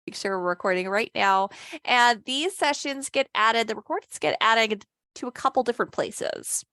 make sure we're recording right now. And these sessions get added, the recordings get added to a couple different places.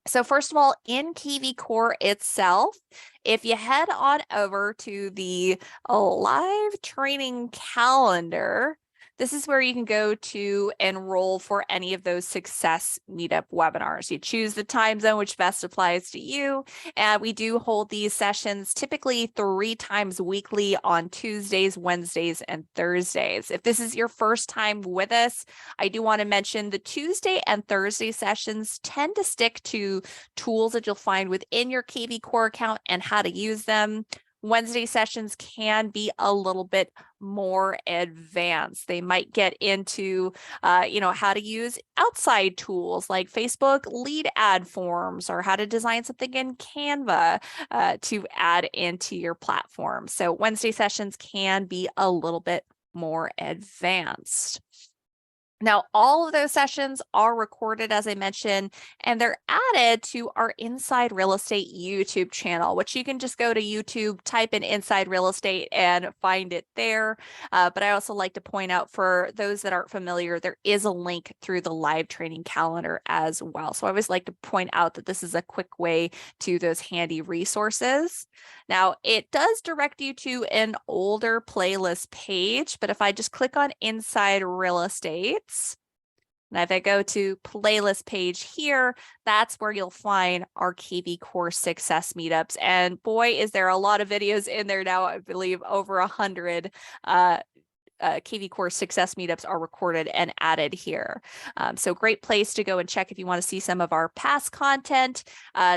So first of all, in KV Core itself, if you head on over to the live training calendar, this is where you can go to enroll for any of those Success Meetup webinars. You choose the time zone which best applies to you. And we do hold these sessions typically 3 times weekly on Tuesdays, Wednesdays, and Thursdays. If this is your first time with us, I do want to mention the Tuesday and Thursday sessions tend to stick to tools that you'll find within your KV Core account and how to use them. Wednesday sessions can be a little bit more advanced. They might get into, how to use outside tools like Facebook lead ad forms or how to design something in Canva to add into your platform. So Wednesday sessions can be a little bit more advanced. Now, all of those sessions are recorded, as I mentioned, and they're added to our Inside Real Estate YouTube channel, which you can just go to YouTube, type in Inside Real Estate and find it there. But I also like to point out for those that aren't familiar, there is a link through the live training calendar as well. So I always like to point out that this is a quick way to those handy resources. Now, it does direct you to an older playlist page, but if I just click on Inside Real Estate, and if I go to playlist page here, that's where you'll find our KV Core Success Meetups. And boy, is there a lot of videos in there now. I believe over 100 KV Core Success Meetups are recorded and added here. So great place to go and check if you want to see some of our past content.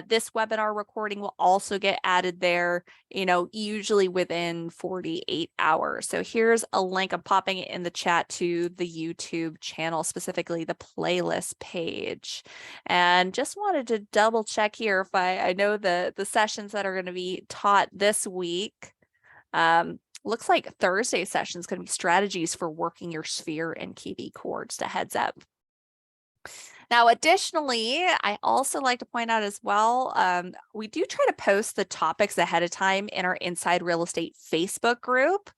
This webinar recording will also get added there, usually within 48 hours. So here's a link. I'm popping it in the chat to the YouTube channel, specifically the playlist page. And just wanted to double check here if I know the sessions that are going to be taught this week. Looks like Thursday session is going to be strategies for working your sphere in KV Core, just a heads up. Now, additionally, I also like to point out as well, we do try to post the topics ahead of time in our Inside Real Estate Facebook group.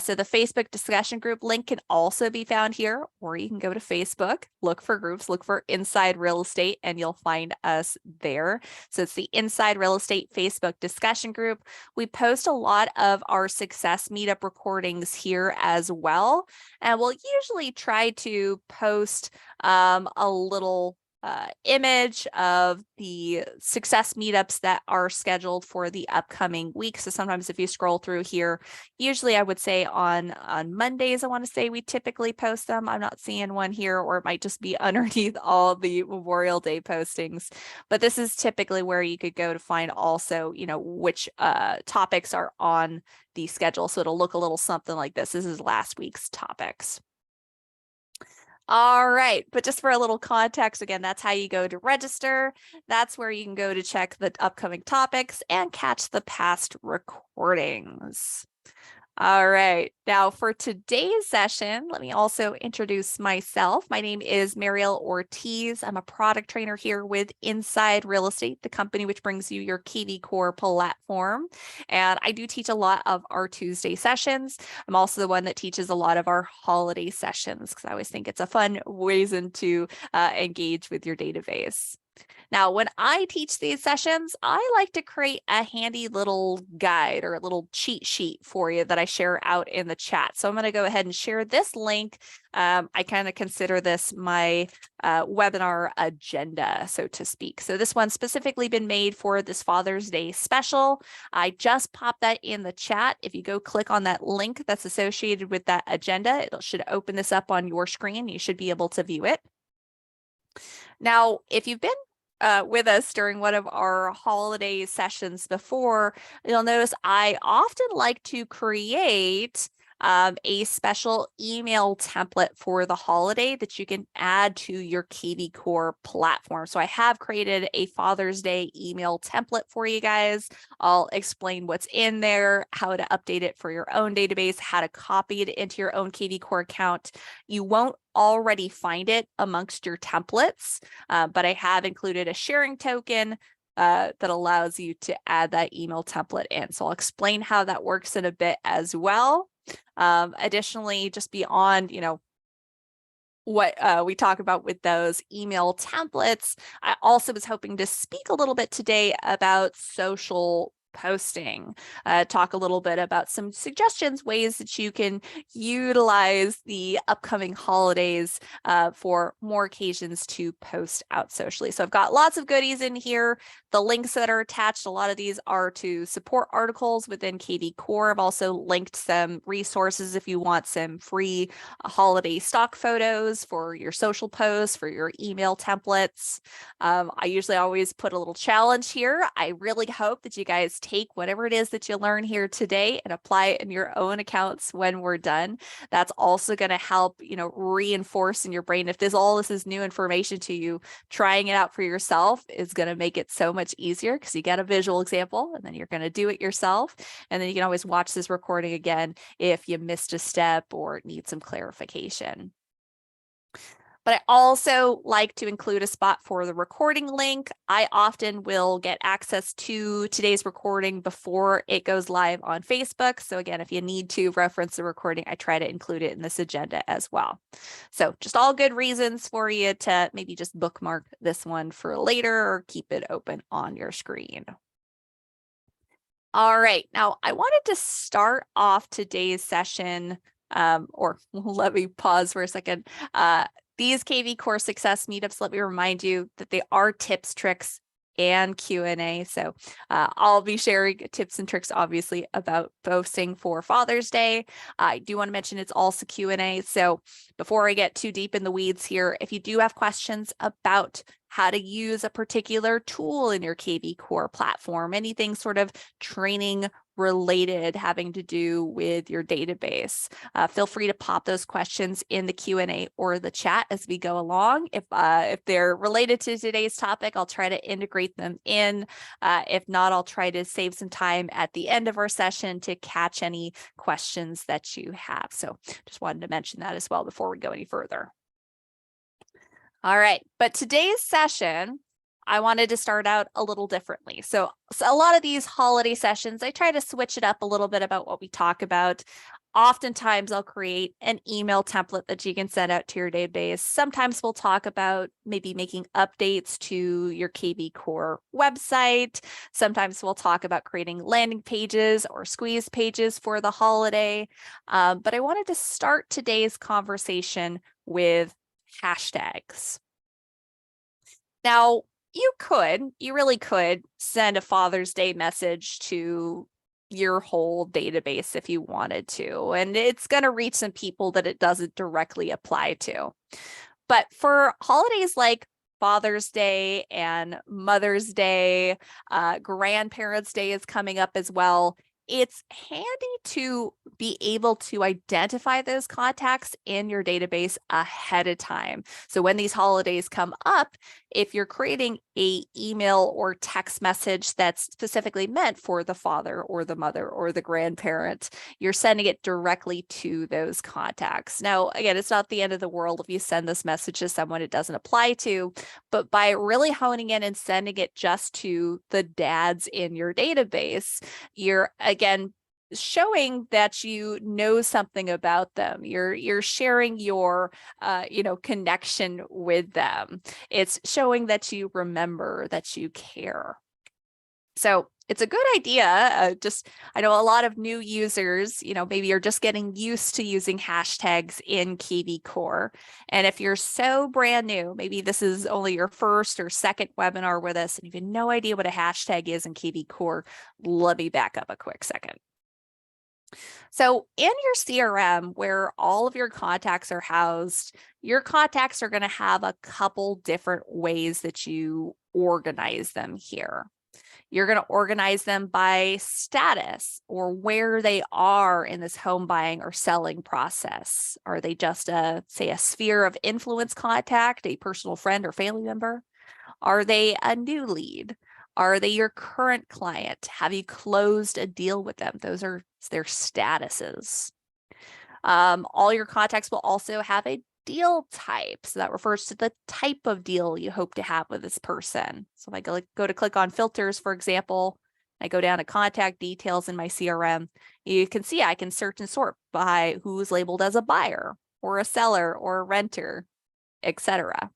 So the Facebook discussion group link can also be found here, or you can go to Facebook, look for groups, look for Inside Real Estate, and you'll find us there. So it's the Inside Real Estate Facebook discussion group. We post a lot of our Success Meetup recordings here as well. And we'll usually try to post a little image of the Success Meetups that are scheduled for the upcoming week. So sometimes if you scroll through here, usually I would say on Mondays, I want to say we typically post them. I'm not seeing one here, or it might just be underneath all the Memorial Day postings. But this is typically where you could go to find also, which topics are on the schedule. So it'll look a little something like this. This is last week's topics. All right, but just for a little context, again, that's how you go to register. That's where you can go to check the upcoming topics and catch the past recordings. All right, now for today's session, let me also introduce myself. My name is Mariel Ortiz. I'm a product trainer here with Inside Real Estate, the company which brings you your KV Core platform. And I do teach a lot of our Tuesday sessions. I'm also the one that teaches a lot of our holiday sessions because I always think it's a fun reason to engage with your database. Now, when I teach these sessions, I like to create a handy little guide or a little cheat sheet for you that I share out in the chat. So I'm going to go ahead and share this link. I kind of consider this my webinar agenda, so to speak. So this one's specifically been made for this Father's Day special. I just popped that in the chat. If you go click on that link that's associated with that agenda, it should open this up on your screen. You should be able to view it. Now, if you've been with us during one of our holiday sessions before, you'll notice I often like to create a special email template for the holiday that you can add to your KV Core platform. So I have created a Father's Day email template for you guys. I'll explain what's in there, how to update it for your own database, how to copy it into your own KV Core account. You won't already find it amongst your templates, but I have included a sharing token that allows you to add that email template in. So I'll explain how that works in a bit as well. Additionally, just beyond, what we talk about with those email templates, I also was hoping to speak a little bit today about social posting, talk a little bit about some suggestions, ways that you can utilize the upcoming holidays for more occasions to post out socially. So I've got lots of goodies in here. The links that are attached, a lot of these are to support articles within KV Core. I've also linked some resources if you want some free holiday stock photos for your social posts, for your email templates. I usually always put a little challenge here. I really hope that you guys take whatever it is that you learn here today and apply it in your own accounts when we're done. That's also going to help, reinforce in your brain. If all this is new information to you, trying it out for yourself is going to make it so much easier because you get a visual example and then you're going to do it yourself. And then you can always watch this recording again if you missed a step or need some clarification. But I also like to include a spot for the recording link. I often will get access to today's recording before it goes live on Facebook. So again, if you need to reference the recording, I try to include it in this agenda as well. So just all good reasons for you to maybe just bookmark this one for later or keep it open on your screen. All right, now I wanted to start off today's session, or let me pause for a second. These KV Core Success meetups, let me remind you that they are tips, tricks, and Q&A. So I'll be sharing tips and tricks, obviously, about posting for Father's Day. I do want to mention it's also Q&A. So before I get too deep in the weeds here, if you do have questions about how to use a particular tool in your KV Core platform, anything sort of training related having to do with your database, feel free to pop those questions in the Q&A or the chat as we go along. If they're related to today's topic, I'll try to integrate them in. If not, I'll try to save some time at the end of our session to catch any questions that you have. So just wanted to mention that as well before we go any further. All right, but today's session, I wanted to start out a little differently. So a lot of these holiday sessions, I try to switch it up a little bit about what we talk about. Oftentimes I'll create an email template that you can send out to your database. Sometimes we'll talk about maybe making updates to your KV Core website. Sometimes we'll talk about creating landing pages or squeeze pages for the holiday. But I wanted to start today's conversation with hashtags. Now, you really could send a Father's Day message to your whole database if you wanted to, and it's going to reach some people that it doesn't directly apply to. But for holidays like Father's Day and Mother's Day, Grandparents' Day is coming up as well. It's handy to be able to identify those contacts in your database ahead of time. So when these holidays come up, if you're creating an email or text message that's specifically meant for the father or the mother or the grandparent, you're sending it directly to those contacts. Now, again, it's not the end of the world if you send this message to someone it doesn't apply to, but by really honing in and sending it just to the dads in your database, you're again showing that you know something about them. You're sharing your connection with them. It's showing that you remember, that you care. So it's a good idea. I know a lot of new users, maybe you're just getting used to using hashtags in KV Core. And if you're so brand new, maybe this is only your first or second webinar with us, and you have no idea what a hashtag is in KV Core, let me back up a quick second. So in your CRM, where all of your contacts are housed, your contacts are going to have a couple different ways that you organize them here. You're going to organize them by status or where they are in this home buying or selling process. Are they just a sphere of influence contact, a personal friend or family member? Are they a new lead? Are they your current client? Have you closed a deal with them? Those are their statuses. All your contacts will also have a deal type. So that refers to the type of deal you hope to have with this person. So if I go to click on filters, for example, I go down to contact details in my CRM. You can see I can search and sort by who's labeled as a buyer or a seller or a renter, etc.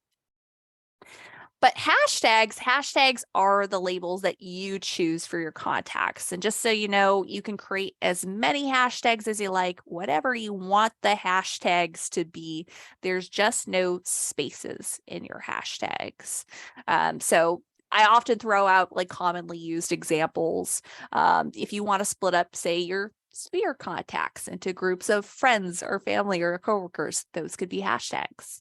But hashtags are the labels that you choose for your contacts. And just so you know, you can create as many hashtags as you like, whatever you want the hashtags to be. There's just no spaces in your hashtags. So I often throw out like commonly used examples. If you want to split up, say, your sphere contacts into groups of friends or family or coworkers, those could be hashtags.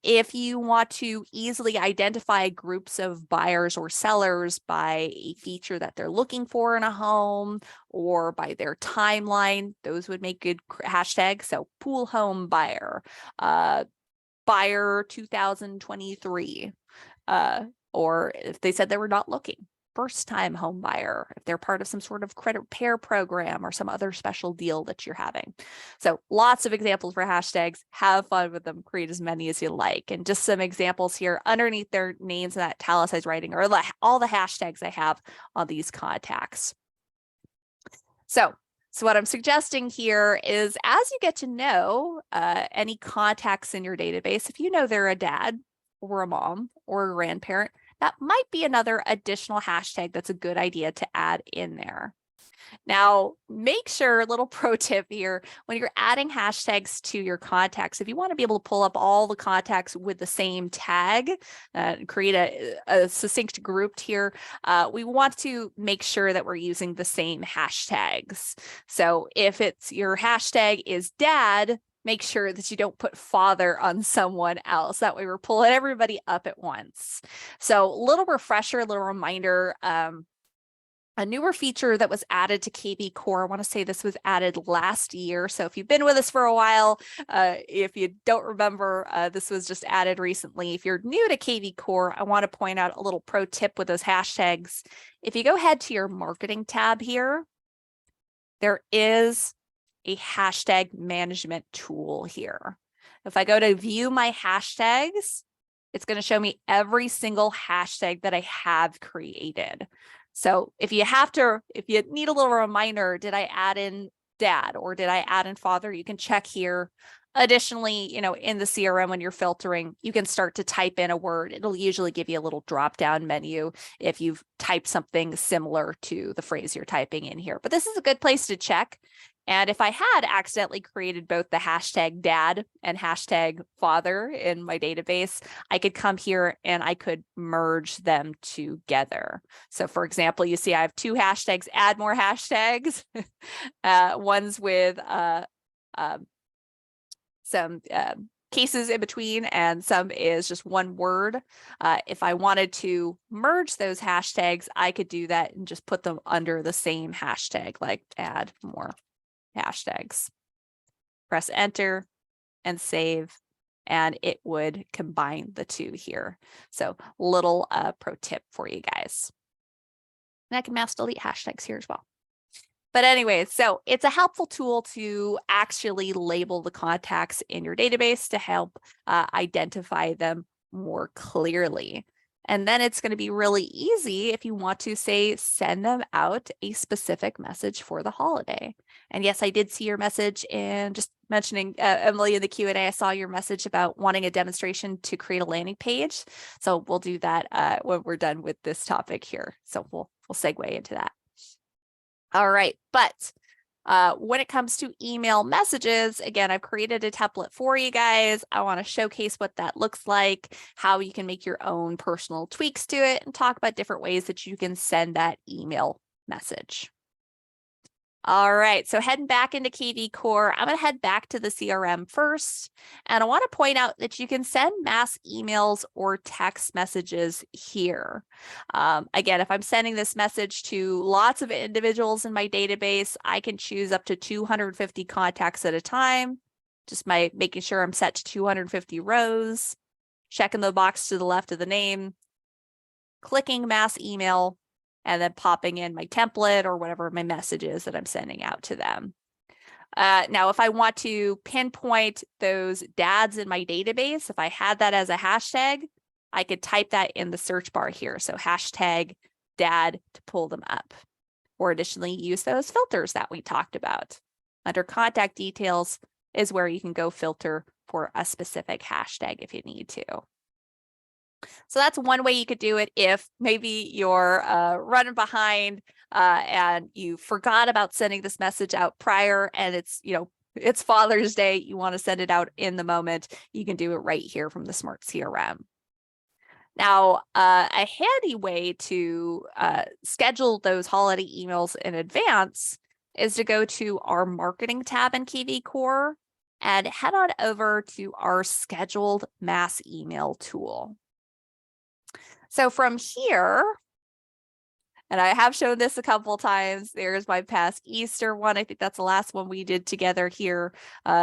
If you want to easily identify groups of buyers or sellers by a feature that they're looking for in a home or by their timeline, those would make good hashtags. So pool home buyer, buyer 2023, or if they said they were not looking, first time home buyer, if they're part of some sort of credit repair program or some other special deal that you're having. So lots of examples for hashtags. Have fun with them. Create as many as you like. And just some examples here underneath their names in that italicized writing are all the hashtags I have on these contacts. So what I'm suggesting here is as you get to know any contacts in your database, if you know they're a dad or a mom or a grandparent, that might be another additional hashtag that's a good idea to add in there. Now, make sure, a little pro tip here, when you're adding hashtags to your contacts, if you want to be able to pull up all the contacts with the same tag, create a succinct group here, we want to make sure that we're using the same hashtags. So if it's your hashtag is dad, make sure that you don't put father on someone else. That way we're pulling everybody up at once. So little refresher, little reminder, a newer feature that was added to KV Core. I want to say this was added last year. So if you've been with us for a while, if you don't remember, this was just added recently. If you're new to KV Core, I want to point out a little pro tip with those hashtags. If you go ahead to your marketing tab here, there is a hashtag management tool here. If I go to view my hashtags, it's going to show me every single hashtag that I have created. So if you need a little reminder, did I add in dad or did I add in father? You can check here. Additionally, in the CRM, when you're filtering, you can start to type in a word. It'll usually give you a little drop-down menu if you've typed something similar to the phrase you're typing in here. But this is a good place to check. And if I had accidentally created both the hashtag dad and hashtag father in my database, I could come here and I could merge them together. So for example, you see I have two hashtags, add more hashtags. One's with some cases in between and some is just one word. If I wanted to merge those hashtags, I could do that and just put them under the same hashtag, like add more hashtags. Press enter and save, and it would combine the two here. So little pro tip for you guys. And I can mass delete hashtags here as well. But anyway, so it's a helpful tool to actually label the contacts in your database to help identify them more clearly. And then it's going to be really easy if you want to, say, send them out a specific message for the holiday. And yes, I did see your message, and just mentioning, Emily, in the Q&A, I saw your message about wanting a demonstration to create a landing page. So we'll do that when we're done with this topic here. So we'll segue into that. All right, but when it comes to email messages, again, I've created a template for you guys. I want to showcase what that looks like, how you can make your own personal tweaks to it, and talk about different ways that you can send that email message. All right, so heading back into KV Core, I'm going to head back to the CRM first, and I want to point out that you can send mass emails or text messages here. Again, if I'm sending this message to lots of individuals in my database, I can choose up to 250 contacts at a time, just making sure I'm set to 250 rows, checking the box to the left of the name, clicking mass email, and then popping in my template or whatever my message is that I'm sending out to them. Now, if I want to pinpoint those dads in my database, if I had that as a hashtag, I could type that in the search bar here. So hashtag dad to pull them up. or additionally use those filters that we talked about. Under contact details is where you can go filter for a specific hashtag if you need to. So that's one way you could do it if maybe you're running behind and you forgot about sending this message out prior, and it's Father's Day, you want to send it out in the moment. You can do it right here from the Smart CRM. Now, a handy way to schedule those holiday emails in advance is to go to our marketing tab in KV Core and head on over to our scheduled mass email tool. So from here, and I have shown this a couple of times, there's my past Easter one. I think that's the last one we did together here.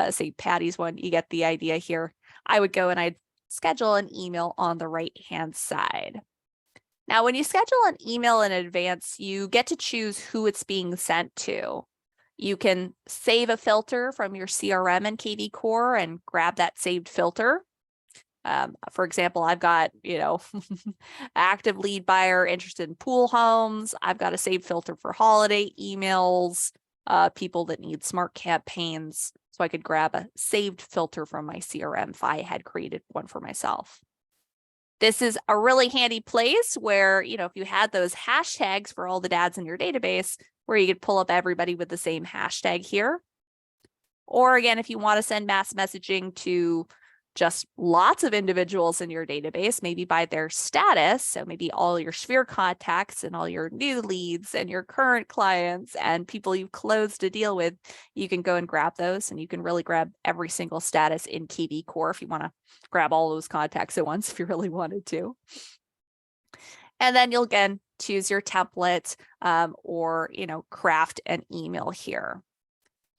St. Patty's one, you get the idea here. I would go and I'd schedule an email on the right-hand side. Now, when you schedule an email in advance, you get to choose who it's being sent to. You can save a filter from your CRM in KV Core and grab that saved filter. For example, I've got, active lead buyer interested in pool homes. I've got a saved filter for holiday emails, people that need smart campaigns. So I could grab a saved filter from my CRM if I had created one for myself. This is a really handy place where, if you had those hashtags for all the dads in your database, where you could pull up everybody with the same hashtag here. Or again, if you want to send mass messaging to just lots of individuals in your database, maybe by their status. So maybe all your Sphere contacts and all your new leads and your current clients and people you've closed a deal with, you can go and grab those, and you can really grab every single status in KV Core if you want to grab all those contacts at once if you really wanted to. And then you'll again choose your template or craft an email here.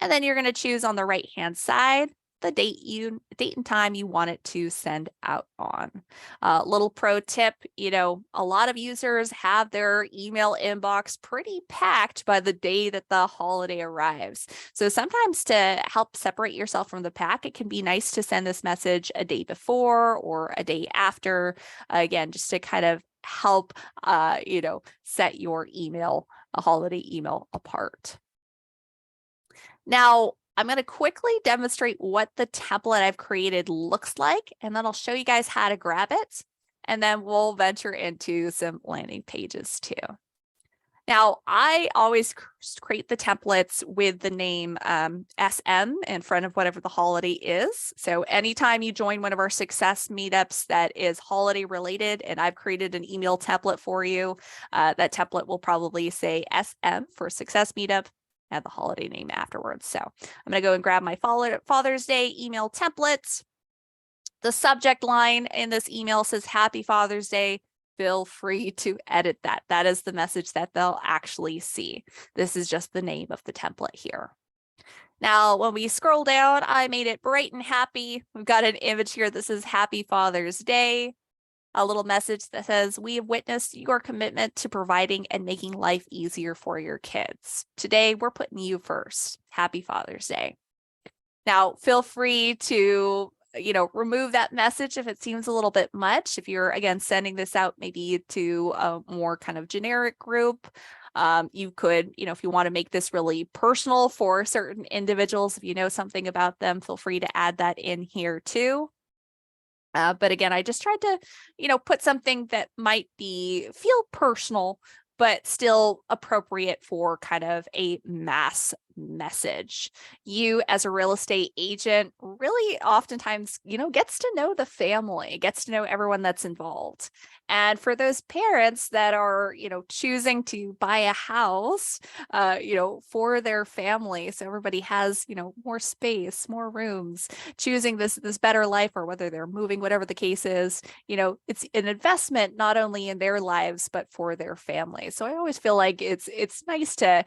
And then you're going to choose on the right-hand side the date and time you want it to send out on. Little pro tip, a lot of users have their email inbox pretty packed by the day that the holiday arrives. So sometimes to help separate yourself from the pack, it can be nice to send this message a day before or a day after, again, just to kind of help, set your a holiday email apart. Now, I'm going to quickly demonstrate what the template I've created looks like, and then I'll show you guys how to grab it, and then we'll venture into some landing pages too. Now, I always create the templates with the name SM in front of whatever the holiday is. So anytime you join one of our success meetups that is holiday related, and I've created an email template for you, that template will probably say SM for success meetup and the holiday name afterwards. So I'm going to go and grab my Father's Day email template. The subject line in this email says Happy Father's Day. Feel free to edit that. That is the message that they'll actually see. This is just the name of the template here. Now, when we scroll down, I made it bright and happy. We've got an image here that says Happy Father's Day. A little message that says, we have witnessed your commitment to providing and making life easier for your kids. Today, we're putting you first. Happy Father's Day. Now, feel free to, remove that message if it seems a little bit much. If you're, again, sending this out maybe to a more kind of generic group, you could, if you want to make this really personal for certain individuals, if you know something about them, feel free to add that in here too. But again, I just tried to, put something that might feel personal, but still appropriate for kind of a mass message. You as a real estate agent really oftentimes, gets to know the family, gets to know everyone that's involved. And for those parents that are, choosing to buy a house, for their family, so everybody has, more space, more rooms, choosing this better life, or whether they're moving, whatever the case is, it's an investment not only in their lives but for their families. So I always feel like it's nice to,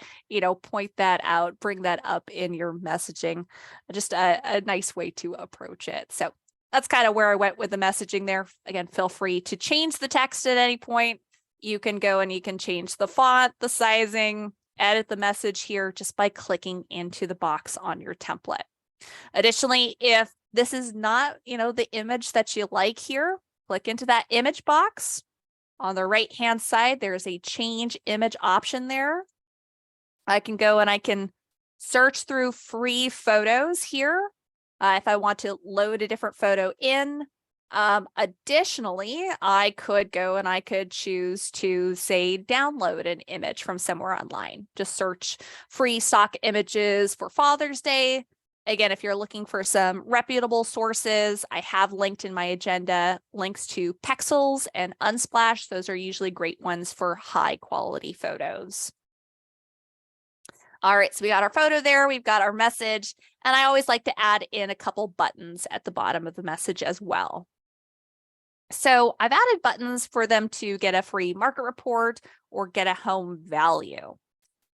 point that out, bring that up in your messaging, just a nice way to approach it. So that's kind of where I went with the messaging there. Again, feel free to change the text at any point. You can go and you can change the font, the sizing, edit the message here just by clicking into the box on your template. Additionally, if this is not, the image that you like here, click into that image box. On the right-hand side, there's a change image option there. I can go and I can search through free photos here if I want to load a different photo in. Additionally, I could go and I could choose to say download an image from somewhere online. Just search free stock images for Father's Day. Again, if you're looking for some reputable sources, I have linked in my agenda links to Pexels and Unsplash. Those are usually great ones for high quality photos. All right, so we got our photo there, we've got our message, and I always like to add in a couple buttons at the bottom of the message as well. So I've added buttons for them to get a free market report or get a home value.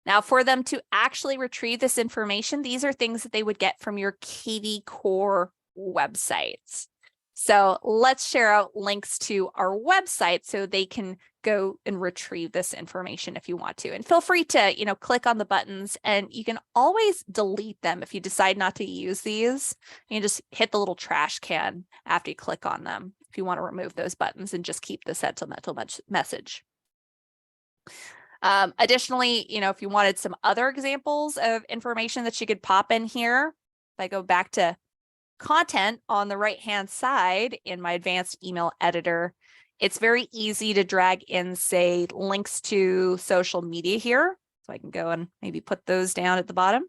Now, for them to actually retrieve this information, these are things that they would get from your KV Core websites. So let's share out links to our website so they can go and retrieve this information if you want to. And feel free to, click on the buttons, and you can always delete them if you decide not to use these. You can just hit the little trash can after you click on them if you want to remove those buttons and just keep the sentimental message. Additionally, if you wanted some other examples of information that you could pop in here, if I go back to content on the right-hand side in my advanced email editor, it's very easy to drag in, say, links to social media here. So I can go and maybe put those down at the bottom.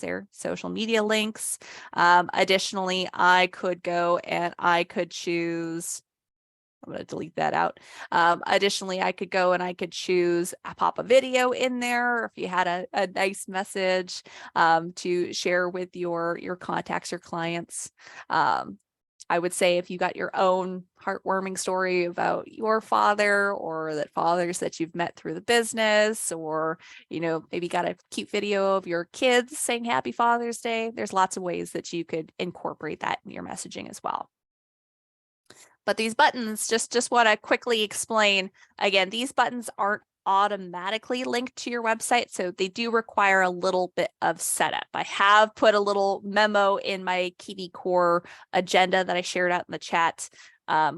There, social media links. Additionally, I could go and I could choose, I'm going to delete that out. Additionally, I could go and I could choose pop a video in there if you had a nice message to share with your contacts or clients. I would say if you got your own heartwarming story about your father or that fathers that you've met through the business, or, maybe got a cute video of your kids saying Happy Father's Day. There's lots of ways that you could incorporate that in your messaging as well. But these buttons, just want to quickly explain, again, these buttons aren't automatically linked to your website, so they do require a little bit of setup. I have put a little memo in my KV Core agenda that I shared out in the chat.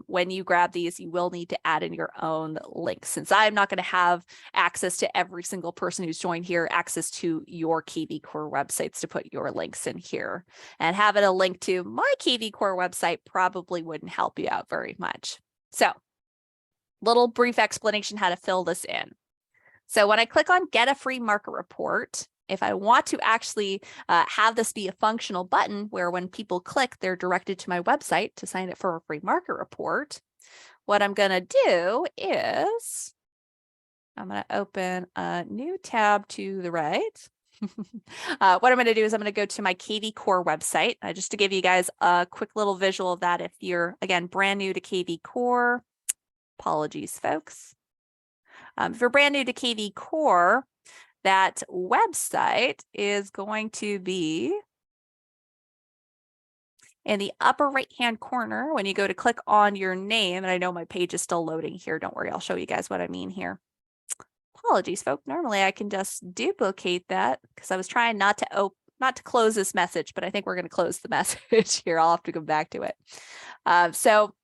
When you grab these, you will need to add in your own links. Since I'm not going to have access to every single person who's joined here, access to your KV Core websites to put your links in here. And having a link to my KV Core website probably wouldn't help you out very much. So, little brief explanation how to fill this in. So when I click on Get a Free Market Report, if I want to actually have this be a functional button where when people click, they're directed to my website to sign up for a free market report, what I'm going to do is I'm going to open a new tab to the right. What I'm going to do is I'm going to go to my KV Core website, just to give you guys a quick little visual of that. If you're, again, brand new to KV Core, apologies, folks. If you're brand new to KV Core, that website is going to be in the upper right-hand corner when you go to click on your name. And I know my page is still loading here. Don't worry, I'll show you guys what I mean here. Apologies, folks. Normally I can just duplicate that because I was trying not to close this message, but I think we're going to close the message here. I'll have to go back to it. So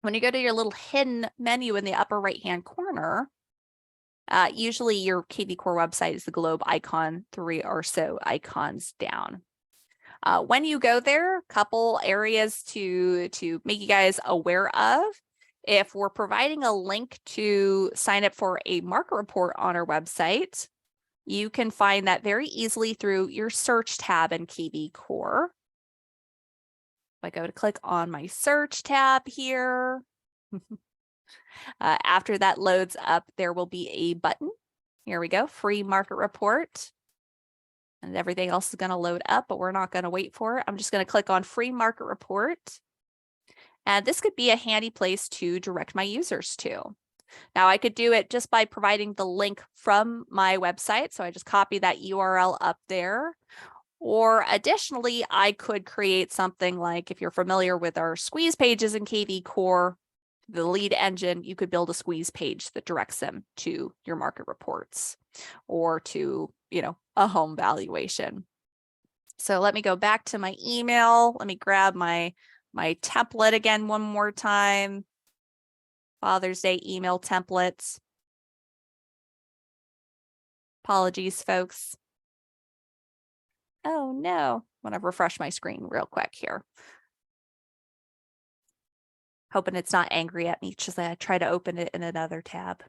when you go to your little hidden menu in the upper right-hand corner, usually your KV Core website is the globe icon, 3 or so icons down. When you go there, a couple areas to make you guys aware of. If we're providing a link to sign up for a market report on our website, you can find that very easily through your search tab in KV Core. If I go to click on my search tab here, after that loads up, there will be a button. Here we go, free market report. And everything else is going to load up, but we're not going to wait for it. I'm just going to click on free market report. And this could be a handy place to direct my users to. Now I could do it just by providing the link from my website. So I just copy that URL up there. Or additionally, I could create something like, if you're familiar with our squeeze pages in KV Core, the lead engine, you could build a squeeze page that directs them to your market reports or to, a home valuation. So let me go back to my email. Let me grab my template again one more time. Father's Day email templates. Apologies, folks. Oh no, I want to refresh my screen real quick here. Hoping it's not angry at me just as I try to open it in another tab.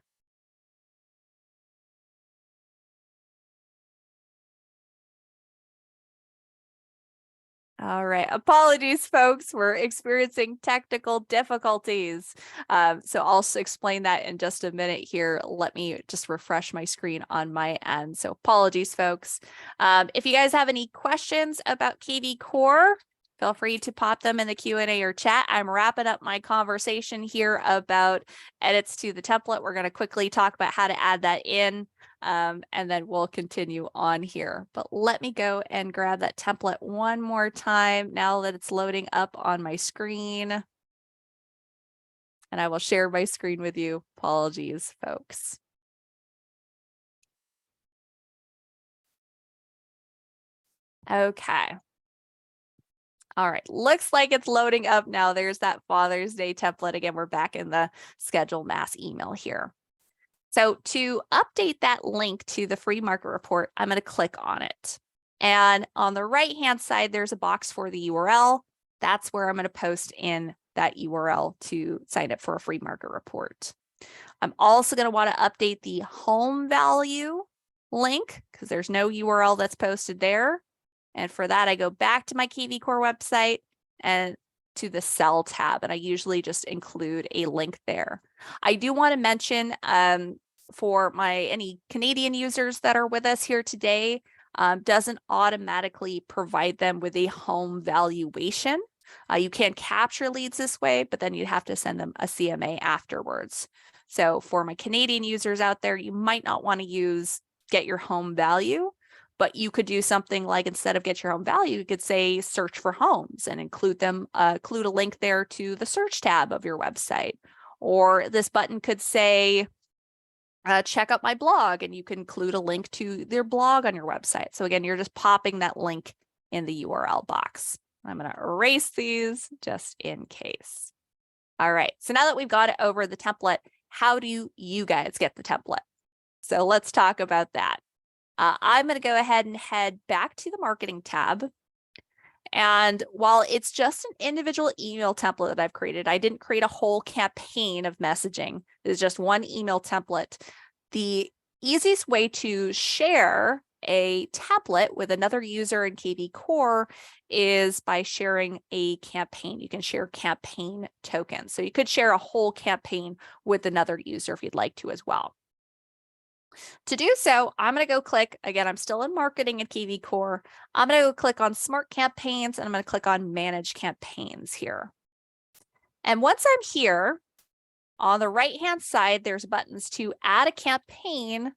All right, apologies, folks. We're experiencing technical difficulties. So I'll explain that in just a minute here. Let me just refresh my screen on my end. So apologies, folks. If you guys have any questions about KV Core, feel free to pop them in the Q&A or chat. I'm wrapping up my conversation here about edits to the template. We're going to quickly talk about how to add that in. And then we'll continue on here. But let me go and grab that template one more time now that it's loading up on my screen. And I will share my screen with you. Apologies, folks. Okay. All right, looks like it's loading up now. There's that Father's Day template. Again, we're back in the schedule mass email here. So to update that link to the free market report, I'm going to click on it. And on the right-hand side, there's a box for the URL. That's where I'm going to post in that URL to sign up for a free market report. I'm also going to want to update the home value link because there's no URL that's posted there. And for that, I go back to my KV Core website and to the Sell tab, and I usually just include a link there. I do want to mention for any Canadian users that are with us here today, doesn't automatically provide them with a home valuation. You can capture leads this way, but then you'd have to send them a CMA afterwards. So for my Canadian users out there, you might not want to use get your home value, but you could do something like instead of get your home value, you could say search for homes and include a link there to the search tab of your website. Or this button could say, check out my blog, and you can include a link to their blog on your website. So again, you're just popping that link in the URL box. I'm going to erase these just in case. All right, so now that we've got it over the template, how do you guys get the template? So let's talk about that. I'm going to go ahead and head back to the marketing tab. And while it's just an individual email template that I've created, I didn't create a whole campaign of messaging. It's just one email template. The easiest way to share a template with another user in KV Core is by sharing a campaign. You can share campaign tokens. So you could share a whole campaign with another user if you'd like to as well. To do so, I'm going to go click, again, I'm still in marketing at KV Core. I'm going to go click on Smart Campaigns, and I'm going to click on Manage Campaigns here. And once I'm here, on the right-hand side, there's buttons to add a campaign.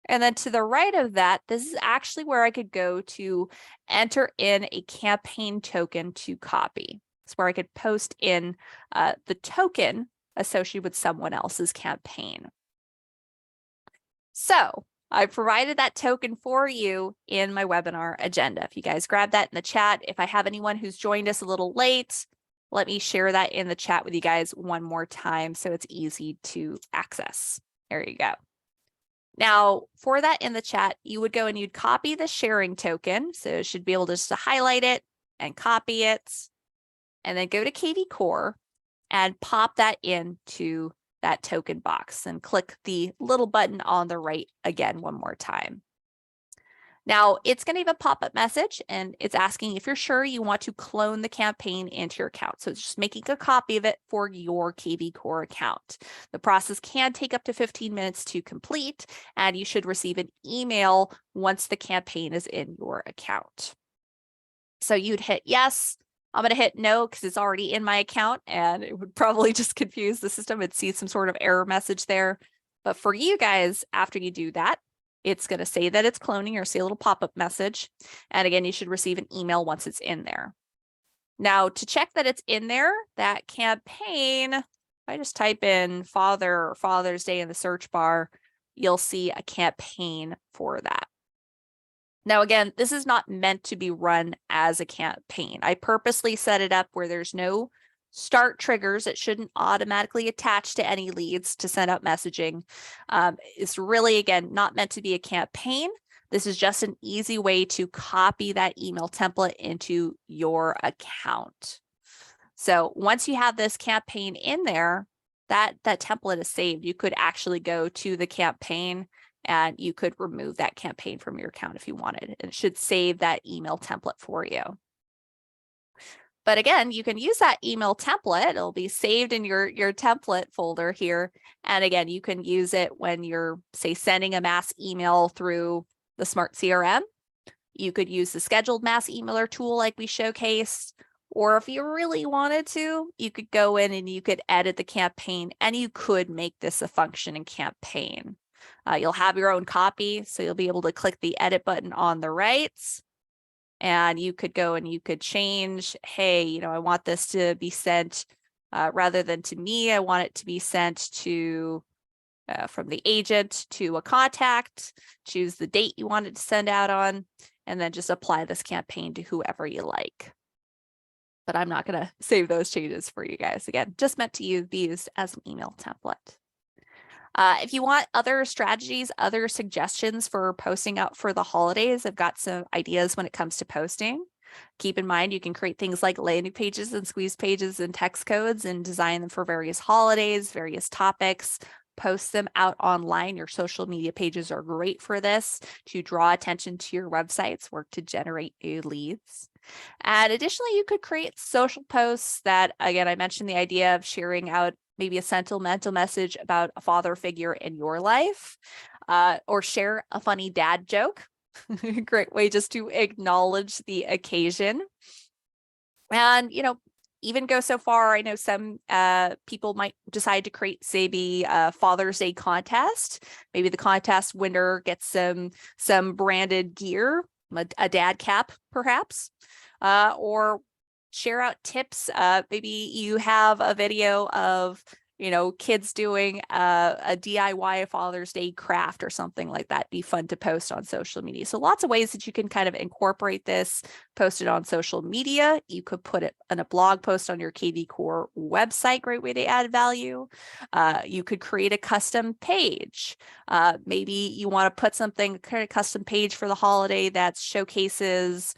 And then to the right of that, this is actually where I could go to enter in a campaign token to copy. It's where I could post in the token associated with someone else's campaign. So I provided that token for you in my webinar agenda. If you guys grab that in the chat, if I have anyone who's joined us a little late, let me share that in the chat with you guys one more time so it's easy to access. There you go. Now for that in the chat, you would go and you'd copy the sharing token. So you should be able just to highlight it and copy it, and then go to KV Core and pop that into that token box and click the little button on the right again one more time. Now it's going to have a pop-up message, and it's asking if you're sure you want to clone the campaign into your account. So it's just making a copy of it for your KV Core account. The process can take up to 15 minutes to complete, and you should receive an email once the campaign is in your account. So you'd hit yes. I'm going to hit no because it's already in my account, and it would probably just confuse the system. It'd see some sort of error message there. But for you guys, after you do that, it's going to say that it's cloning or see a little pop-up message. And again, you should receive an email once it's in there. Now to check that it's in there, that campaign, if I just type in Father or Father's Day in the search bar, you'll see a campaign for that. Now, again, this is not meant to be run as a campaign. I purposely set it up where there's no start triggers. It shouldn't automatically attach to any leads to send out messaging. It's really, again, not meant to be a campaign. This is just an easy way to copy that email template into your account. So once you have this campaign in there, that template is saved. You could actually go to the campaign and you could remove that campaign from your account if you wanted. It should save that email template for you. But again, you can use that email template. It'll be saved in your template folder here. And again, you can use it when you're, say, sending a mass email through the Smart CRM. You could use the scheduled mass emailer tool like we showcased. Or if you really wanted to, you could go in and you could edit the campaign and you could make this a functioning campaign. You'll have your own copy, so you'll be able to click the edit button on the right. And you could go and you could change, hey, you know, I want this to be sent rather than to me, I want it to be sent to from the agent to a contact, choose the date you want it to send out on, and then just apply this campaign to whoever you like. But I'm not going to save those changes for you guys. Again, just meant to be used as an email template. If you want other strategies, other suggestions for posting out for the holidays, I've got some ideas when it comes to posting. Keep in mind, you can create things like landing pages and squeeze pages and text codes and design them for various holidays, various topics, post them out online. Your social media pages are great for this to draw attention to your websites, work to generate new leads. And additionally, you could create social posts that, again, I mentioned the idea of sharing out maybe a sentimental message about a father figure in your life, or share a funny dad joke. Great way just to acknowledge the occasion. And, you know, even go so far, I know some people might decide to create, say, the Father's Day contest. Maybe the contest winner gets some branded gear, a dad cap, perhaps, or share out tips. Maybe you have a video of, you know, kids doing a DIY Father's Day craft or something like that. Be fun to post on social media. So lots of ways that you can kind of incorporate this, post it on social media. You could put it in a blog post on your KV Core website. Great way to add value. You could create a custom page. Maybe you want to put something, create a custom page for the holiday that showcases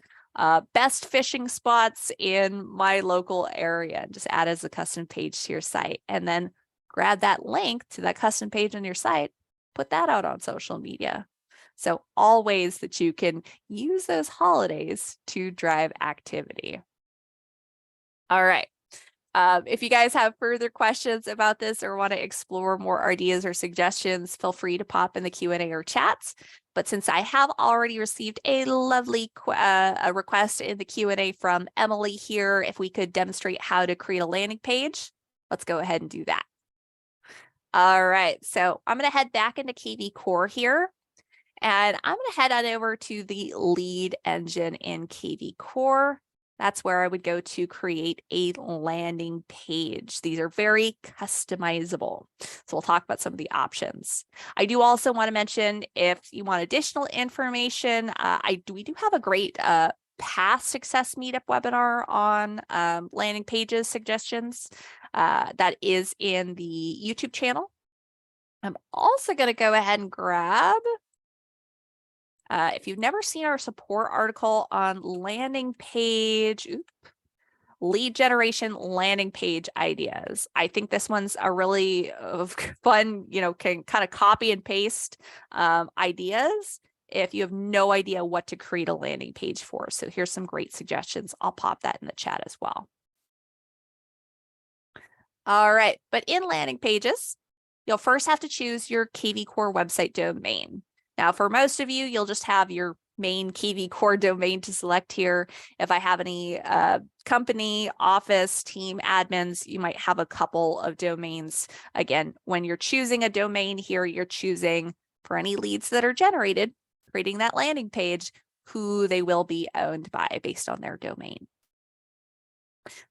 best fishing spots in my local area, and just add as a custom page to your site, and then grab that link to that custom page on your site, put that out on social media. So all ways that you can use those holidays to drive activity. All right. If you guys have further questions about this or want to explore more ideas or suggestions, feel free to pop in the Q&A or chats. But since I have already received a lovely a request in the Q&A from Emily here, if we could demonstrate how to create a landing page, let's go ahead and do that. All right, so I'm going to head back into KV Core here, and I'm going to head on over to the lead engine in KV Core. That's where I would go to create a landing page. These are very customizable. So we'll talk about some of the options. I do also want to mention, if you want additional information, we do have a great past Success Meetup webinar on landing pages suggestions. That is in the YouTube channel. I'm also going to go ahead and grab, if you've never seen our support article on landing page, lead generation landing page ideas, I think this one's a really fun, you know, can kind of copy and paste ideas if you have no idea what to create a landing page for. So here's some great suggestions. I'll pop that in the chat as well. All right, but in landing pages, you'll first have to choose your KV Core website domain. Now, for most of you, you'll just have your main KV Core domain to select here. If I have any company, office, team admins, you might have a couple of domains. Again, when you're choosing a domain here, you're choosing, for any leads that are generated, creating that landing page, who they will be owned by based on their domain.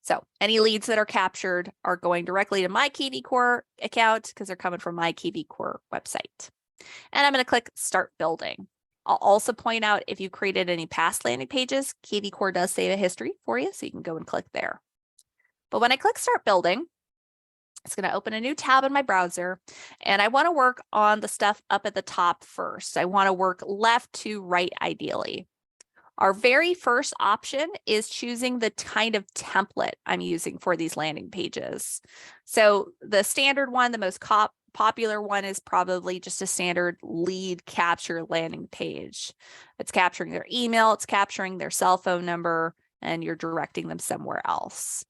So any leads that are captured are going directly to my KV Core account because they're coming from my KV Core website. And I'm going to click Start Building. I'll also point out, if you created any past landing pages, KV Core does save a history for you, so you can go and click there. But when I click Start Building, it's going to open a new tab in my browser, and I want to work on the stuff up at the top first. I want to work left to right, ideally. Our very first option is choosing the kind of template I'm using for these landing pages. So the standard one, the most popular one, is probably just a standard lead capture landing page. It's capturing their email, it's capturing their cell phone number, and you're directing them somewhere else.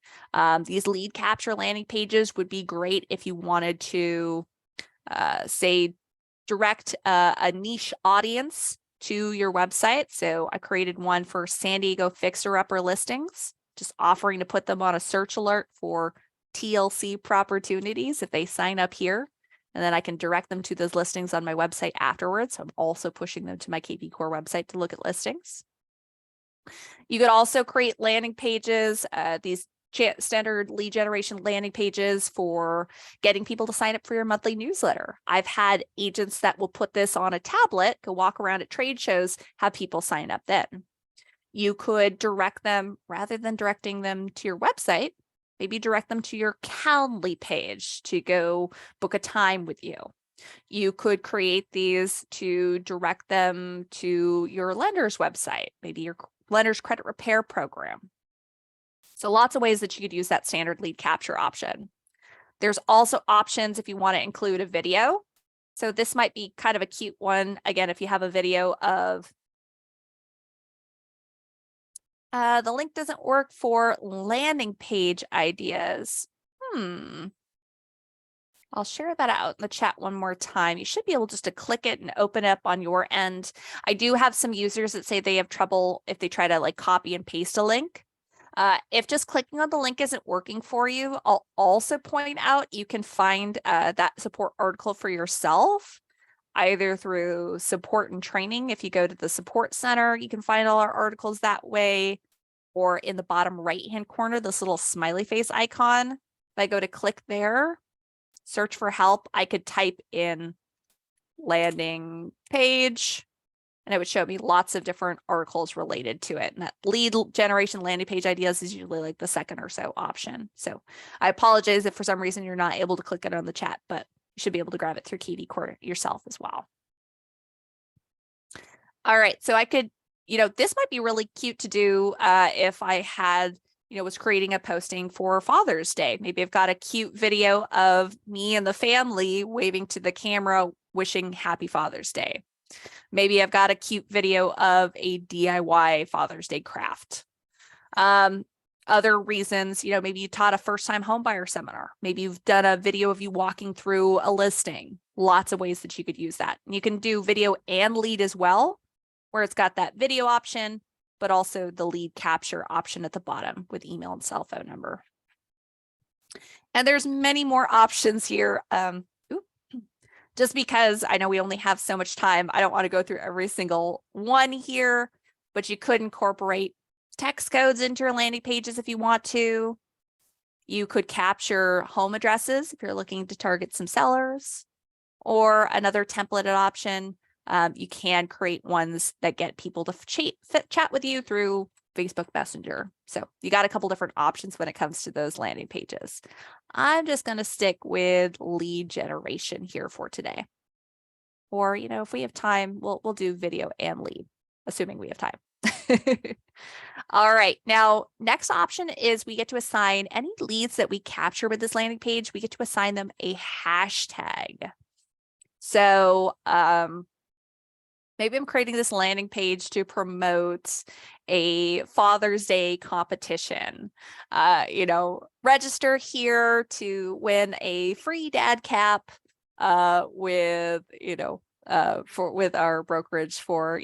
These lead capture landing pages would be great if you wanted to, say, direct a niche audience to your website. So I created one for San Diego fixer-upper listings, just offering to put them on a search alert for TLC opportunities if they sign up here. And then I can direct them to those listings on my website afterwards. So I'm also pushing them to my KV Core website to look at listings. You could also create landing pages, these standard lead generation landing pages for getting people to sign up for your monthly newsletter. I've had agents that will put this on a tablet, go walk around at trade shows, have people sign up then. You could direct them, rather than directing them to your website, maybe direct them to your Calendly page to go book a time with you. You could create these to direct them to your lender's website, maybe your lender's credit repair program. So lots of ways that you could use that standard lead capture option. There's also options if you want to include a video. So this might be kind of a cute one. Again, if you have a video of, the link doesn't work for landing page ideas. I'll share that out in the chat one more time. You should be able just to click it and open it up on your end. I do have some users that say they have trouble if they try to like copy and paste a link. If just clicking on the link isn't working for you, I'll also point out you can find that support article for yourself, either through support and training. If you go to the support center, you can find all our articles that way, or in the bottom right-hand corner, this little smiley face icon. If I go to click there, search for help, I could type in landing page, and it would show me lots of different articles related to it. And that lead generation landing page ideas is usually like the second or so option. So I apologize if for some reason you're not able to click it on the chat, but you should be able to grab it through KV Core yourself as well. All right, so I could, this might be really cute to do if I had, was creating a posting for Father's Day. Maybe I've got a cute video of me and the family waving to the camera, wishing Happy Father's Day. Maybe I've got a cute video of a DIY Father's Day craft. Other reasons, maybe you taught a first-time homebuyer seminar. Maybe you've done a video of you walking through a listing. Lots of ways that you could use that. And you can do video and lead as well, where it's got that video option, but also the lead capture option at the bottom with email and cell phone number. And there's many more options here. Just because I know we only have so much time, I don't want to go through every single one here, but you could incorporate text codes into your landing pages if you want to. You could capture home addresses if you're looking to target some sellers, or another templated option. You can create ones that get people to chat with you through Facebook Messenger. So you got a couple different options when it comes to those landing pages. I'm just going to stick with lead generation here for today. Or, if we have time, we'll do video and lead, assuming we have time. All right. Now, next option is we get to assign any leads that we capture with this landing page. We get to assign them a hashtag. So, maybe I'm creating this landing page to promote a Father's Day competition. Register here to win a free dad cap with our brokerage for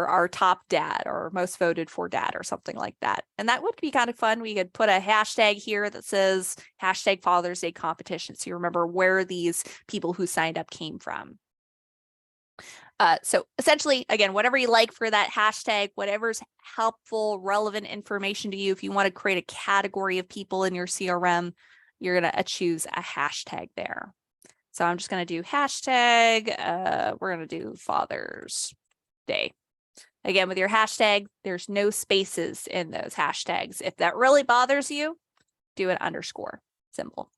our top dad or most voted for dad or something like that. And that would be kind of fun. We could put a hashtag here that says hashtag Father's Day competition. So you remember where these people who signed up came from. So essentially, again, whatever you like for that hashtag, whatever's helpful, relevant information to you. If you want to create a category of people in your CRM, you're going to choose a hashtag there. So I'm just going to do hashtag, we're going to do Father's Day. Again, with your hashtag, there's no spaces in those hashtags. If that really bothers you, do an underscore symbol.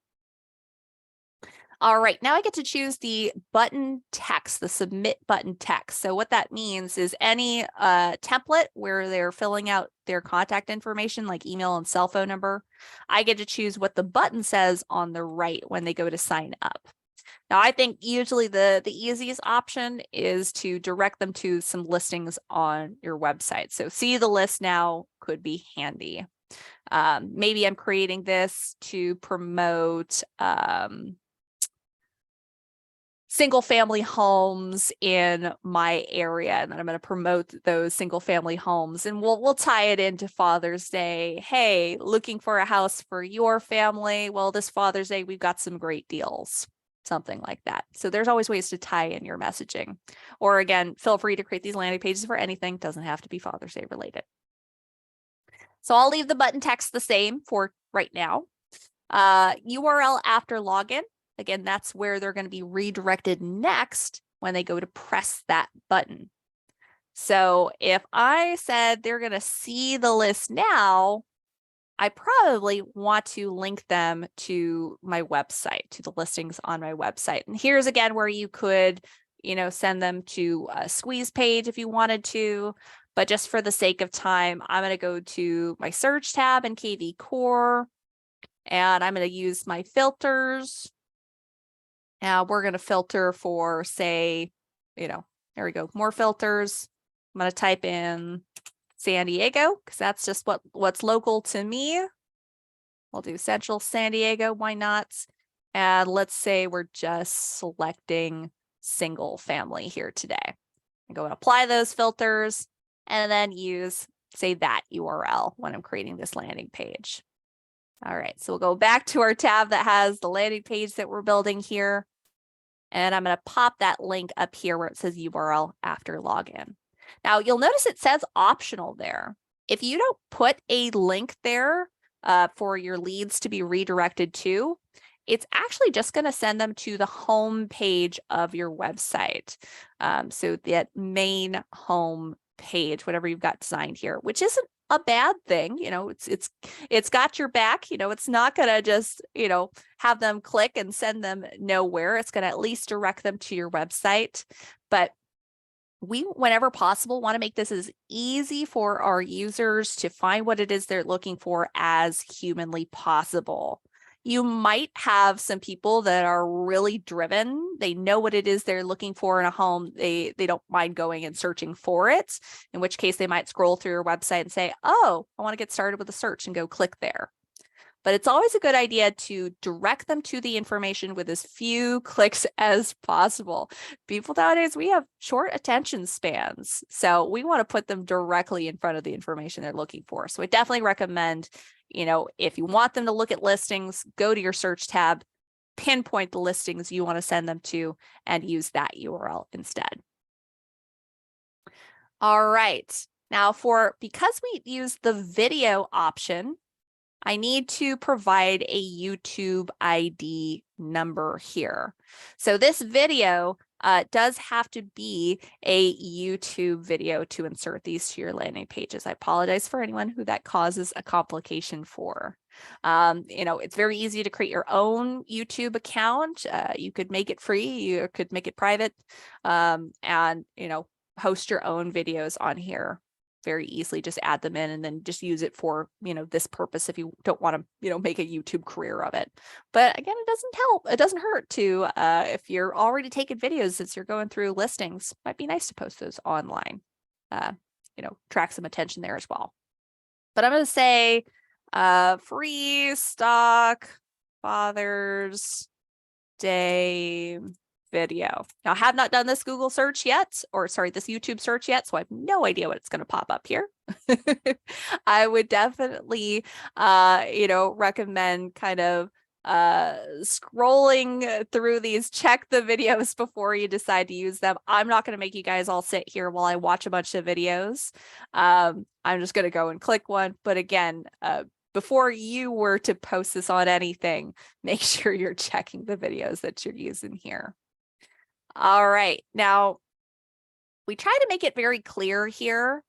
All right, now I get to choose the button text, the submit button text. So what that means is any template where they're filling out their contact information like email and cell phone number, I get to choose what the button says on the right when they go to sign up. Now, I think usually the easiest option is to direct them to some listings on your website. So see the list now could be handy. Maybe I'm creating this to promote single family homes in my area, and then I'm going to promote those single family homes, and we'll tie it into Father's Day. Hey, looking for a house for your family? Well, this Father's Day, we've got some great deals, something like that. So there's always ways to tie in your messaging. Or again, feel free to create these landing pages for anything. Doesn't have to be Father's Day related. So I'll leave the button text the same for right now. URL after login. Again, that's where they're going to be redirected next when they go to press that button. So if I said they're going to see the list now, I probably want to link them to my website, to the listings on my website. And here's again where you could, send them to a squeeze page if you wanted to. But just for the sake of time, I'm going to go to my search tab in KV Core, and I'm going to use my filters. We're going to filter for, say, there we go, more filters. I'm going to type in San Diego because that's just what's local to me. I'll do Central San Diego, why not? And let's say we're just selecting single family here today. I go and apply those filters and then use, say, that URL when I'm creating this landing page. All right, so we'll go back to our tab that has the landing page that we're building here. And I'm going to pop that link up here where it says URL after login. Now you'll notice it says optional there. If you don't put a link there for your leads to be redirected to, it's actually just going to send them to the home page of your website. So that main home page, whatever you've got designed here, which isn't a bad thing. It's got your back. It's not going to just, have them click and send them nowhere. It's going to at least direct them to your website. But we, whenever possible, want to make this as easy for our users to find what it is they're looking for as humanly possible. You might have some people that are really driven. They know what it is they're looking for in a home. They don't mind going and searching for it, in which case they might scroll through your website and say, oh, I want to get started with a search, and go click there. But it's always a good idea to direct them to the information with as few clicks as possible. People nowadays, we have short attention spans. So we want to put them directly in front of the information they're looking for. So I definitely recommend, if you want them to look at listings, go to your search tab, pinpoint the listings you want to send them to, and use that URL instead. All right. Now because we use the video option, I need to provide a YouTube ID number here. So this video does have to be a YouTube video to insert these to your landing pages. I apologize for anyone who that causes a complication for. It's very easy to create your own YouTube account. You could make it free, you could make it private, and host your own videos on here. Very easily just add them in and then just use it for, this purpose if you don't want to, make a YouTube career of it. But again, it doesn't help. It doesn't hurt to, if you're already taking videos as you're going through listings, might be nice to post those online, track some attention there as well. But I'm going to say free stock Father's Day video. Now, I have not done this Google search yet, this YouTube search yet, so I have no idea what it's going to pop up here. I would definitely, recommend kind of scrolling through these, check the videos before you decide to use them. I'm not going to make you guys all sit here while I watch a bunch of videos. I'm just going to go and click one. But again, before you were to post this on anything, make sure you're checking the videos that you're using here. All right, now we try to make it very clear here.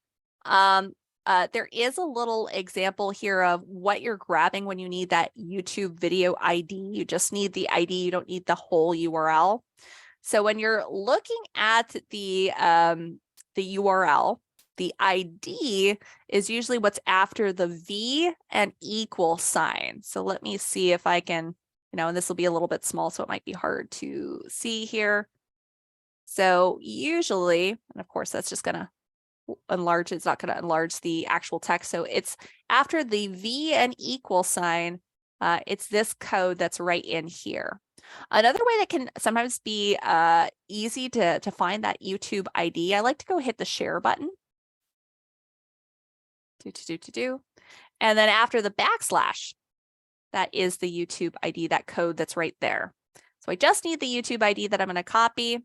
there is a little example here of what you're grabbing when you need that YouTube video ID. You just need the ID, you don't need the whole URL. So when you're looking at the URL, the ID is usually what's after the V and equal sign. So let me see if I can, and this will be a little bit small, so it might be hard to see here. So usually, and of course, that's just going to enlarge, it's not going to enlarge the actual text. So it's after the V and equal sign, it's this code that's right in here. Another way that can sometimes be easy to find that YouTube ID, I like to go hit the share button. And then after the backslash, that is the YouTube ID, that code that's right there. So I just need the YouTube ID that I'm going to copy.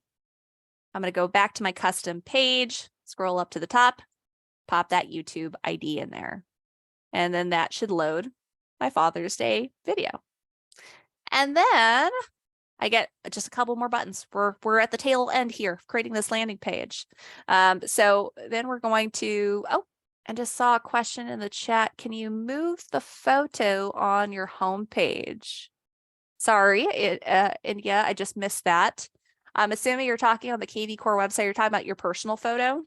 I'm going to go back to my custom page, scroll up to the top, pop that YouTube ID in there. And then that should load my Father's Day video. And then I get just a couple more buttons. We're at the tail end here, creating this landing page. So then we're going to, and just saw a question in the chat. Can you move the photo on your home page? Sorry, India, I just missed that. I'm assuming you're talking on the KV Core website, you're talking about your personal photo.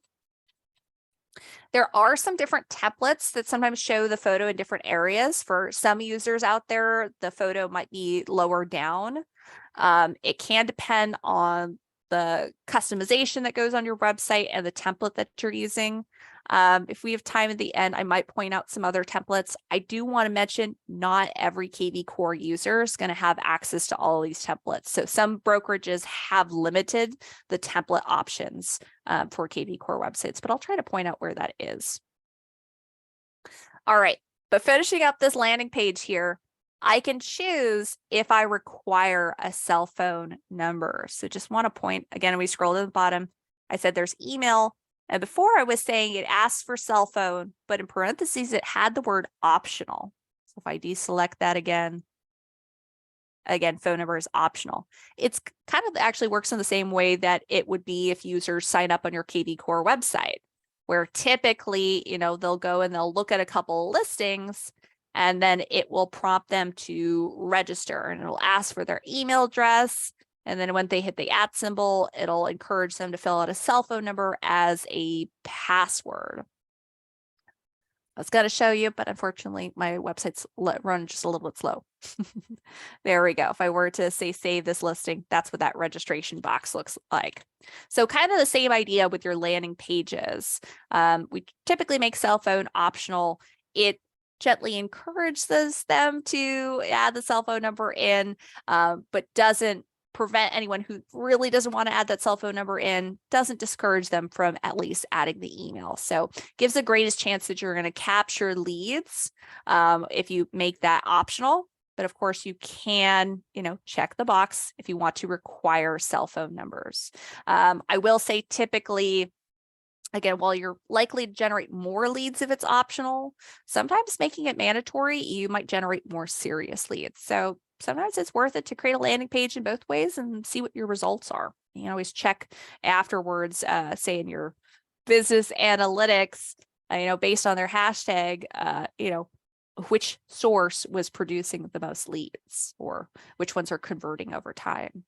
There are some different templates that sometimes show the photo in different areas. For some users out there, the photo might be lower down. It can depend on the customization that goes on your website and the template that you're using. If we have time at the end, I might point out some other templates. I do want to mention not every KV Core user is going to have access to all of these templates. So some brokerages have limited the template options for KV Core websites, but I'll try to point out where that is. All right, but finishing up this landing page here, I can choose if I require a cell phone number. So just want to point, again, we scroll to the bottom. I said there's email. And before I was saying it asks for cell phone, but in parentheses, it had the word optional. So if I deselect that again, phone number is optional. It's kind of actually works in the same way that it would be if users sign up on your KV Core website, where typically, they'll go and they'll look at a couple listings and then it will prompt them to register and it'll ask for their email address. And then when they hit the @ symbol, it'll encourage them to fill out a cell phone number as a password. I was going to show you, but unfortunately my website's run just a little bit slow. There we go. If I were to say save this listing, that's what that registration box looks like. So kind of the same idea with your landing pages. We typically make cell phone optional. It gently encourages them to add the cell phone number in, but doesn't prevent anyone who really doesn't want to add that cell phone number in, doesn't discourage them from at least adding the email. So gives the greatest chance that you're going to capture leads if you make that optional. But of course you can, check the box if you want to require cell phone numbers. I will say typically, again, while you're likely to generate more leads if it's optional, sometimes making it mandatory, you might generate more serious leads. So sometimes it's worth it to create a landing page in both ways and see what your results are. You can always check afterwards, say in your business analytics, based on their hashtag, which source was producing the most leads or which ones are converting over time.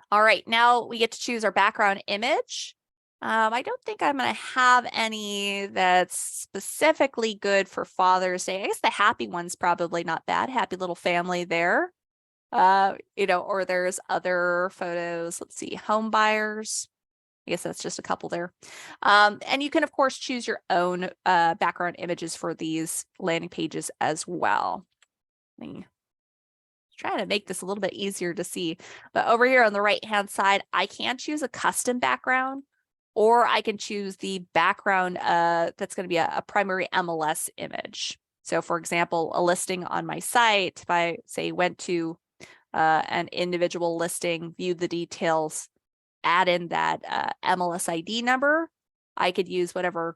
All right, now we get to choose our background image. I don't think I'm going to have any that's specifically good for Father's Day. I guess the happy one's probably not bad. Happy little family there. Or there's other photos. Let's see, home buyers. I guess that's just a couple there. And you can, of course, choose your own background images for these landing pages as well. Trying to make this a little bit easier to see. But over here on the right-hand side, I can choose a custom background, or I can choose the background that's going to be a primary MLS image. So for example, a listing on my site, if I say went to an individual listing, viewed the details, add in that MLS ID number, I could use whatever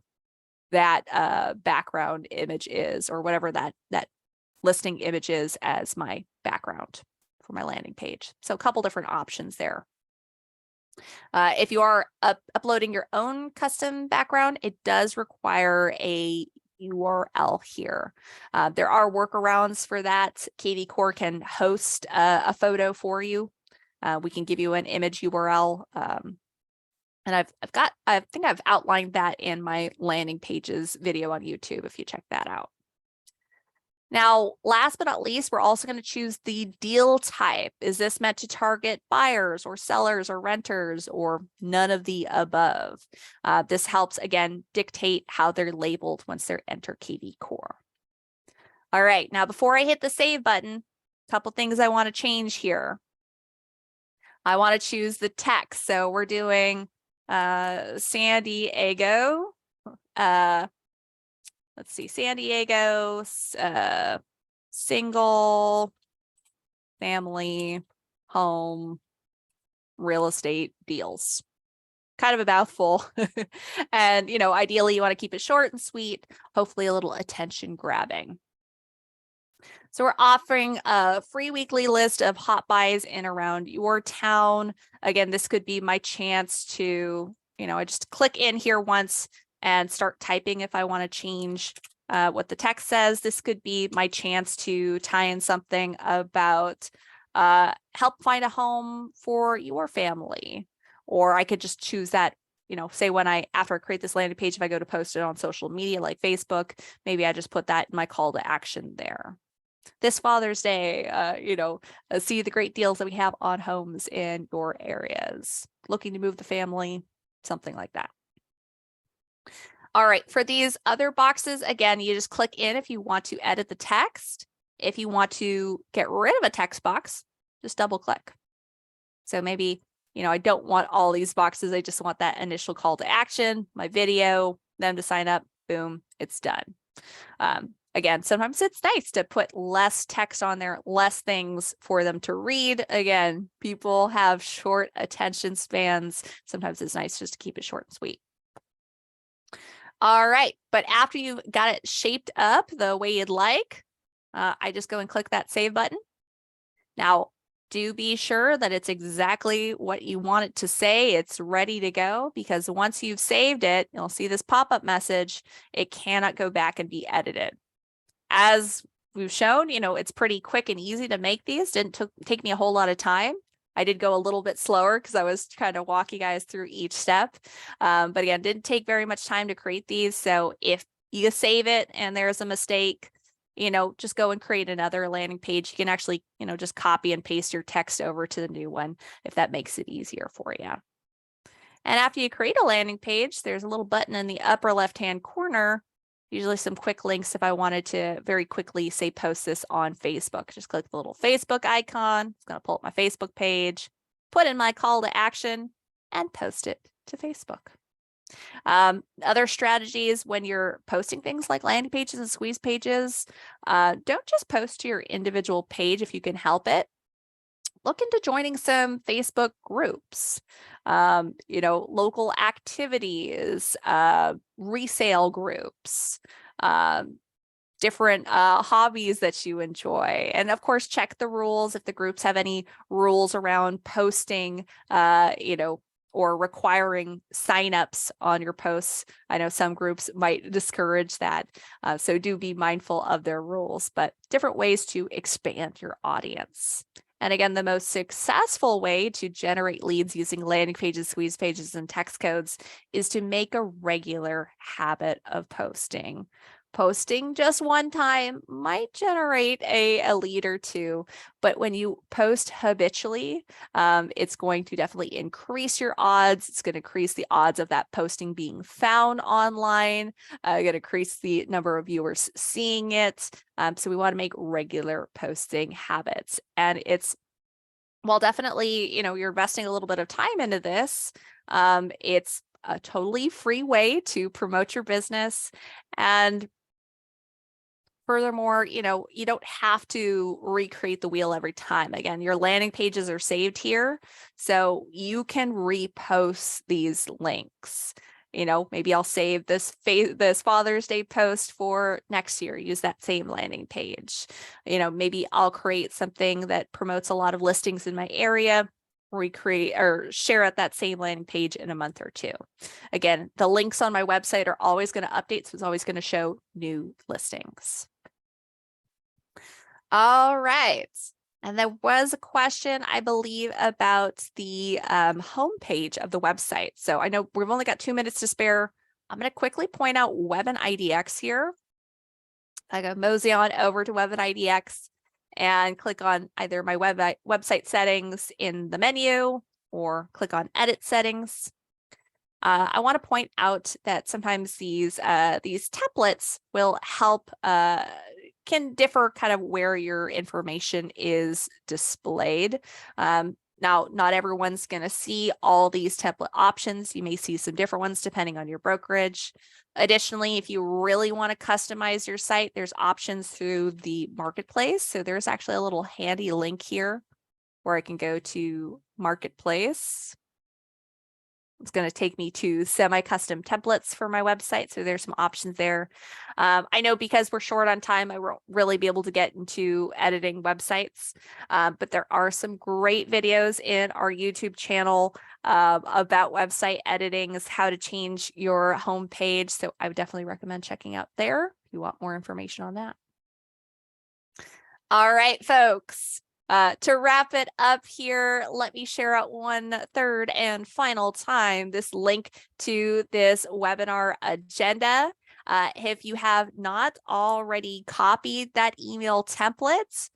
that background image is, or whatever that listing image is as my background for my landing page. So a couple different options there. If you are uploading your own custom background, it does require a URL here. There are workarounds for that. KV Core can host a photo for you. We can give you an image URL. And I think I've outlined that in my landing pages video on YouTube if you check that out. Now, last but not least, we're also going to choose the deal type. Is this meant to target buyers or sellers or renters or none of the above? This helps, again, dictate how they're labeled once they're enter KV Core. All right, now before I hit the save button, a couple things I want to change here. I want to choose the text. So we're doing San Diego. Let's see, San Diego, single family home real estate deals. Kind of a mouthful. And, you know, ideally you want to keep it short and sweet, hopefully a little attention grabbing. So we're offering a free weekly list of hot buys in around your town. Again, this could be my chance to, you know, I just click in here once and start typing if I want to change what the text says. This could be my chance to tie in something about help find a home for your family. Or I could just choose that, you know, say when after I create this landing page, if I go to post it on social media like Facebook, maybe I just put that in my call to action there. This Father's Day, you know, see the great deals that we have on homes in your areas. Looking to move the family, something like that. All right, for these other boxes, again, you just click in if you want to edit the text. If you want to get rid of a text box, just double click. So maybe, you know, I don't want all these boxes. I just want that initial call to action, my video, them to sign up, boom, it's done. Again, sometimes it's nice to put less text on there, less things for them to read. Again, people have short attention spans. Sometimes it's nice just to keep it short and sweet. All right, but after you've got it shaped up the way you'd like, I just go and click that save button. Now, do be sure that it's exactly what you want it to say. It's ready to go, because once you've saved it, you'll see this pop-up message. It cannot go back and be edited. As we've shown, you know, it's pretty quick and easy to make these. Didn't take me a whole lot of time. I did go a little bit slower because I was kind of walking guys through each step. But again, didn't take very much time to create these. So if you save it and there's a mistake, you know, just go and create another landing page. You can actually, you know, just copy and paste your text over to the new one if that makes it easier for you. And after you create a landing page, there's a little button in the upper left-hand corner, usually some quick links if I wanted to very quickly say post this on Facebook. Just click the little Facebook icon. It's going to pull up my Facebook page, put in my call to action, and post it to Facebook. Other strategies when you're posting things like landing pages and squeeze pages, don't just post to your individual page if you can help it. Look into joining some Facebook groups, you know, local activities, resale groups, different hobbies that you enjoy. And of course, check the rules if the groups have any rules around posting, you know, or requiring signups on your posts. I know some groups might discourage that. So do be mindful of their rules, but different ways to expand your audience. And again, the most successful way to generate leads using landing pages, squeeze pages, and text codes is to make a regular habit of posting. Posting just one time might generate a lead or two, but when you post habitually, it's going to definitely increase your odds. It's going to increase the odds of that posting being found online, going to increase the number of viewers seeing it. So we want to make regular posting habits. And it's, well, definitely, you know, you're investing a little bit of time into this. It's a totally free way to promote your business. And furthermore, you know, you don't have to recreate the wheel every time. Again, your landing pages are saved here, so you can repost these links. You know, maybe I'll save this Father's Day post for next year, use that same landing page. You know, maybe I'll create something that promotes a lot of listings in my area, recreate or share out that same landing page in a month or two. Again, the links on my website are always going to update, so it's always going to show new listings. All right. And there was a question, I believe, about the homepage of the website. So I know we've only got 2 minutes to spare. I'm going to quickly point out Webin IDX here. I go mosey on over to Webin IDX and click on either my website settings in the menu or click on edit settings. I want to point out that sometimes these templates will help, can differ kind of where your information is displayed. Now, not everyone's going to see all these template options. You may see some different ones depending on your brokerage. Additionally, if you really want to customize your site, there's options through the marketplace. So there's actually a little handy link here where I can go to marketplace. It's going to take me to semi-custom templates for my website. So there's some options there. I know because we're short on time, I won't really be able to get into editing websites, but there are some great videos in our YouTube channel about website editing, how to change your homepage. So I would definitely recommend checking out there if you want more information on that. All right, folks. To wrap it up here, let me share out one third and final time this link to this webinar agenda. If you have not already copied that email template,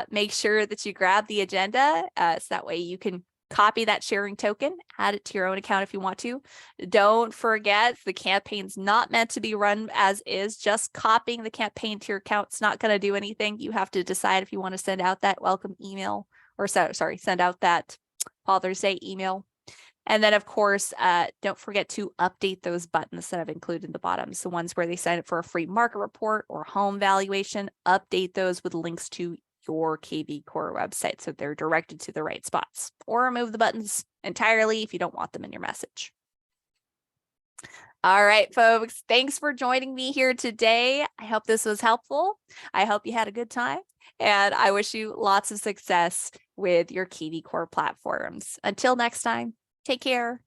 make sure that you grab the agenda so that way you can copy that sharing token, add it to your own account if you want to. Don't forget, the campaign's not meant to be run as is. Just copying the campaign to your account's not going to do anything. You have to decide if you want to send out that welcome email or send out that Father's Day email. And then, of course, don't forget to update those buttons that I've included in the bottom. So ones where they sign up for a free market report or home valuation, update those with links to your KV Core website so they're directed to the right spots, or remove the buttons entirely if you don't want them in your message. All right, folks, thanks for joining me here today. I hope this was helpful. I hope you had a good time, and I wish you lots of success with your KV Core platforms. Until next time, take care.